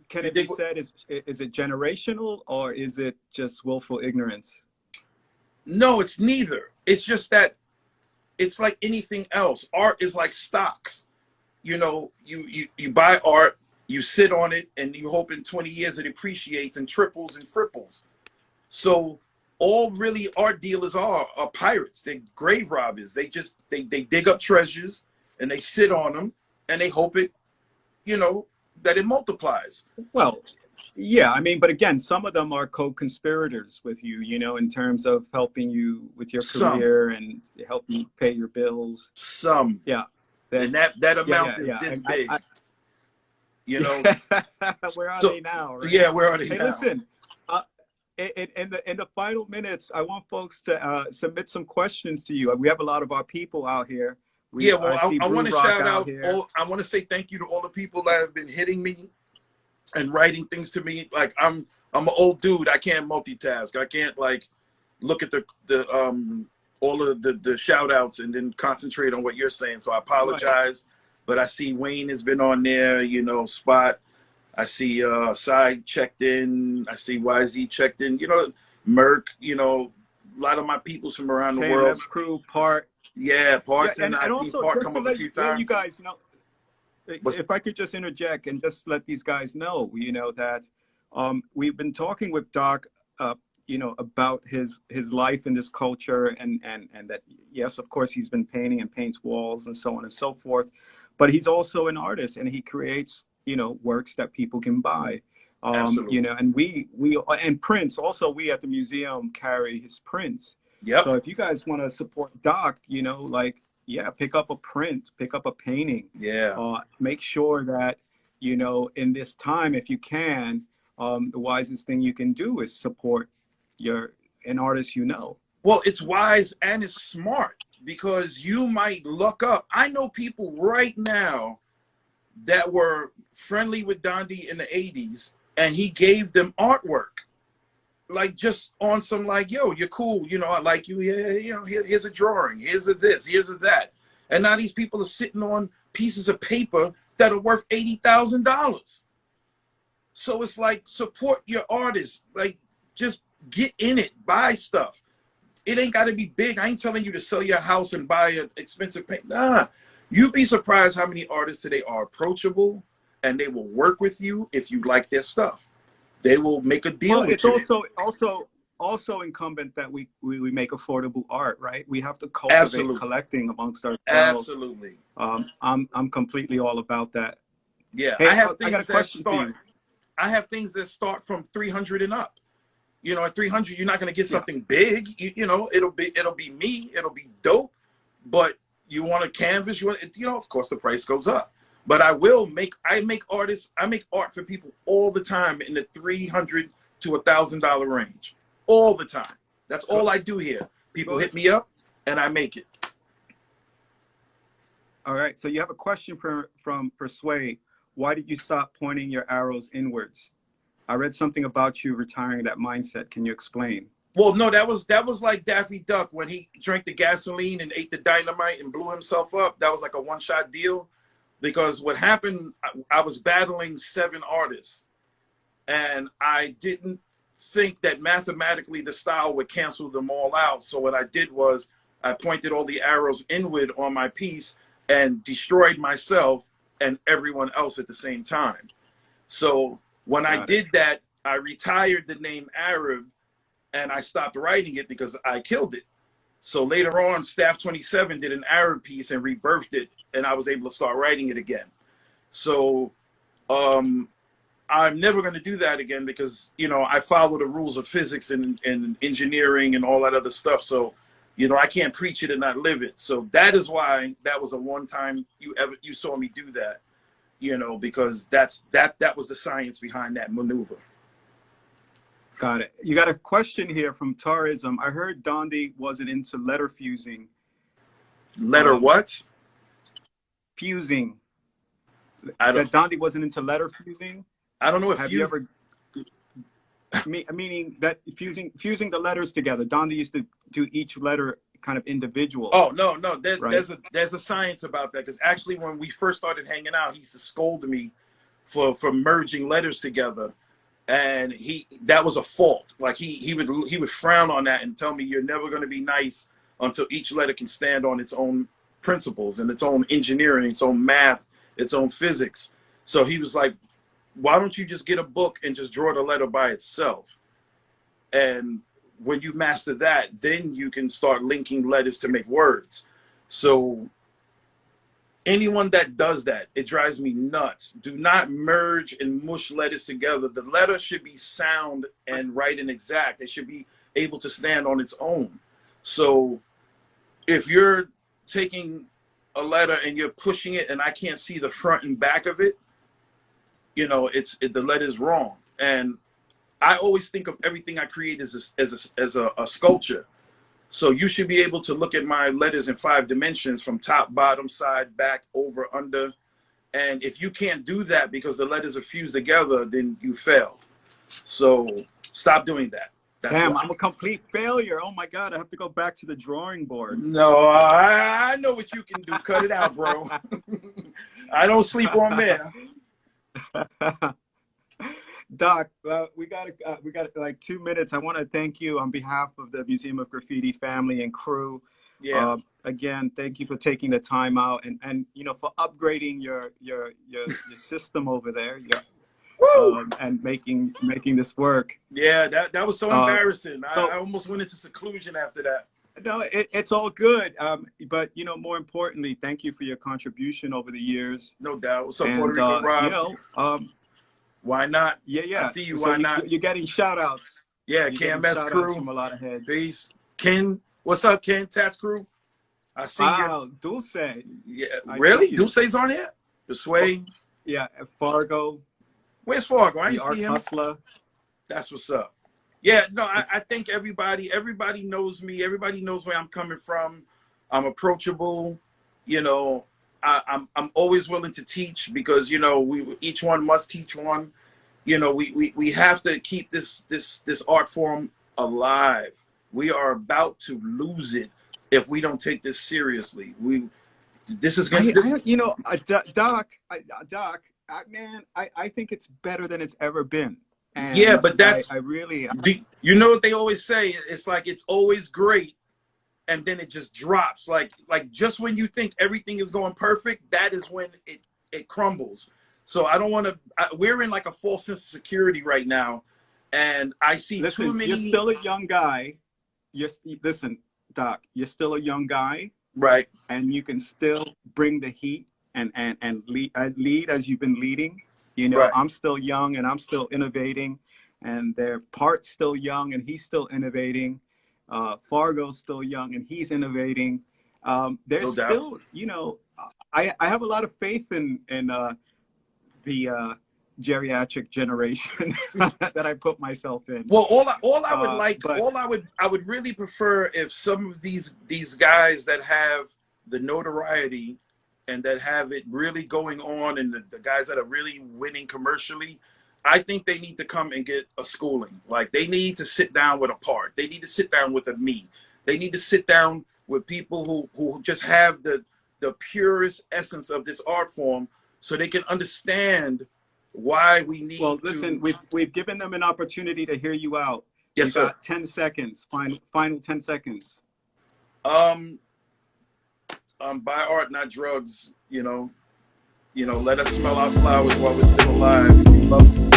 Can it be said, is it generational or is it just willful ignorance? No, it's neither. It's just that it's like anything else. Art is like stocks. You know, you buy art, you sit on it, and you hope in 20 years it appreciates and triples and triples. So all really art dealers are pirates. They're grave robbers. They dig up treasures and they sit on them and they hope it, that it multiplies. Well, yeah, I mean, but again, some of them are co-conspirators with you, in terms of helping you with your Some, career and helping you pay your bills. some, Yeah. and that Yeah, amount yeah, is yeah. this big, Where are So they now, right? yeah, where are they Hey, now? listen, in the final minutes, I want folks to submit some questions to you. We have a lot of our people out here. Yeah, I well, see I Blue want to Rock shout out out here. I want to say thank you to all the people that have been hitting me and writing things to me. Like I'm an old dude. I can't multitask. I can't like look at the all of the shout outs and then concentrate on what you're saying. So I apologize. But I see Wayne has been on there, Spot. I see Side checked in. I see YZ checked in. Merc, a lot of my peoples from around the world. KMF crew, Part. Yeah, Yeah, Parts, and I see also Part just come to up a few let you times. guys know, if I could just interject and just let these guys know, that we've been talking with Doc, about his life in this culture, and that, yes, of course, he's been painting and paints walls and so on and so forth, but he's also an artist and he creates, works that people can buy. Absolutely. And we and prints also. We at the museum carry his prints. Yep. So if you guys want to support Doc, yeah, pick up a print, pick up a painting. Yeah. Make sure that, in this time, if you can, the wisest thing you can do is support an artist. Well, it's wise and it's smart because you might look up. I know people right now that were friendly with Dondi in the 80s, and he gave them artwork. Like just on some like, yo, you're cool, I like you. Yeah, here's a drawing, here's a this, here's a that. And now these people are sitting on pieces of paper that are worth $80,000. So it's like, support your artists. Like, just get in it, buy stuff. It ain't got to be big. I ain't telling you to sell your house and buy an expensive paint. Nah, you'd be surprised how many artists today are approachable and they will work with you if you like their stuff. They will make a deal with you. It's also incumbent that we make affordable art, right? We have to cultivate Absolutely. Collecting amongst ourselves. Absolutely. I'm completely all about that. Yeah, Hey, I got a question for you. I have things that start from 300 and up. At 300, you're not going to get something big. It'll be me. It'll be dope. But you want a canvas, of course the price goes up. But I make art for people all the time in the $300 to $1,000 range. All the time. That's all I do here. People hit me up and I make it. All right. So you have a question from Persuade. Why did you stop pointing your arrows inwards? I read something about you retiring that mindset. Can you explain? Well, no, that was like Daffy Duck when he drank the gasoline and ate the dynamite and blew himself up. That was like a one-shot deal. Because what happened, I was battling 7 artists, and I didn't think that mathematically the style would cancel them all out. So what I did was I pointed all the arrows inward on my piece and destroyed myself and everyone else at the same time. So when I did that, I retired the name Arab and I stopped writing it because I killed it. So later on, Staff 27 did an Arab piece and rebirthed it, and I was able to start writing it again. So I'm never going to do that again because, I follow the rules of physics and engineering and all that other stuff. So, I can't preach it and not live it. So that is why that was a one-time you saw me do that, because that was the science behind that maneuver. Got it. You got a question here from Tarism. I heard Dondi wasn't into letter fusing. Letter what? Fusing. That Dondi wasn't into letter fusing. I don't know if have you ever meaning that fusing the letters together. Dondi used to do each letter kind of individual. Oh no, there's a science about that because actually when we first started hanging out, he used to scold me for merging letters together. And that was a fault. Like he would frown on that and tell me you're never going to be nice until each letter can stand on its own principles and its own engineering, its own math, its own physics. So he was like, why don't you just get a book and just draw the letter by itself? And when you master that, then you can start linking letters to make words. So Anyone that does that, it drives me nuts. Do not merge and mush letters together. The letter should be sound and right and exact. It should be able to stand on its own. So if you're taking a letter and you're pushing it and I can't see the front and back of it, you know, the letter's wrong. And I always think of everything I create as a sculpture. So you should be able to look at my letters in 5 dimensions, from top, bottom, side, back, over, under. And if you can't do that because the letters are fused together, then you failed. So stop doing that. That's Damn, why. I'm a complete failure. Oh my God, I have to go back to the drawing board. No, I know what you can do. Cut it out, bro. I don't sleep on there. Doc, we got like 2 minutes. I want to thank you on behalf of the Museum of Graffiti family and crew. Yeah. Again, thank you for taking the time out and you know, for upgrading your system over there. And making this work. Yeah, that was so embarrassing. I almost went into seclusion after that. No, it's all good. But you know, more importantly, thank you for your contribution over the years. No doubt. What's up, Puerto Rico, Rob? You know, why not? Yeah. I see you. So why not? You're getting shout outs. Yeah, KMS crew from a lot of heads. Peace. Ken, what's up, Ken? Tats crew. I see you. Wow, Dulce. Yeah, really? Dulce's on here? The Sway? Yeah, Fargo. Where's Fargo? I The ain't Art see him. Hustler. That's what's up. Yeah, no, I think everybody knows me. Everybody knows where I'm coming from. I'm approachable. You know, I'm always willing to teach because, you know, each one must teach one. You know, we have to keep this art form alive. We are about to lose it if we don't take this seriously. This is going to, you know, Doc, man, I think it's better than it's ever been. And yeah, but that's, I really, you know what they always say? It's like, it's always great. And then it just drops. Like just when you think everything is going perfect, that is when it crumbles. So I don't want to, we're in like a false sense of security right now. And I see too many. You're still a young guy. Listen, Doc, you're still a young guy. Right. And you can still bring the heat and lead as you've been leading. You know, right. I'm still young and I'm still innovating, and their part's still young and he's still innovating. Fargo's still young and he's innovating. There's still, you know, I have a lot of faith in the geriatric generation that I put myself in. Well, all I would really prefer if some of these guys that have the notoriety and that have it really going on, and the guys that are really winning commercially, I think they need to come and get a schooling. Like, they need to sit down with a part. They need to sit down with a me. They need to sit down with people who just have the purest essence of this art form, so they can understand why we need. Well, listen, we've given them an opportunity to hear you out. Yes, sir. 10 seconds. Final 10 seconds. Buy art, not drugs. You know, let us smell our flowers while we're still alive. If you love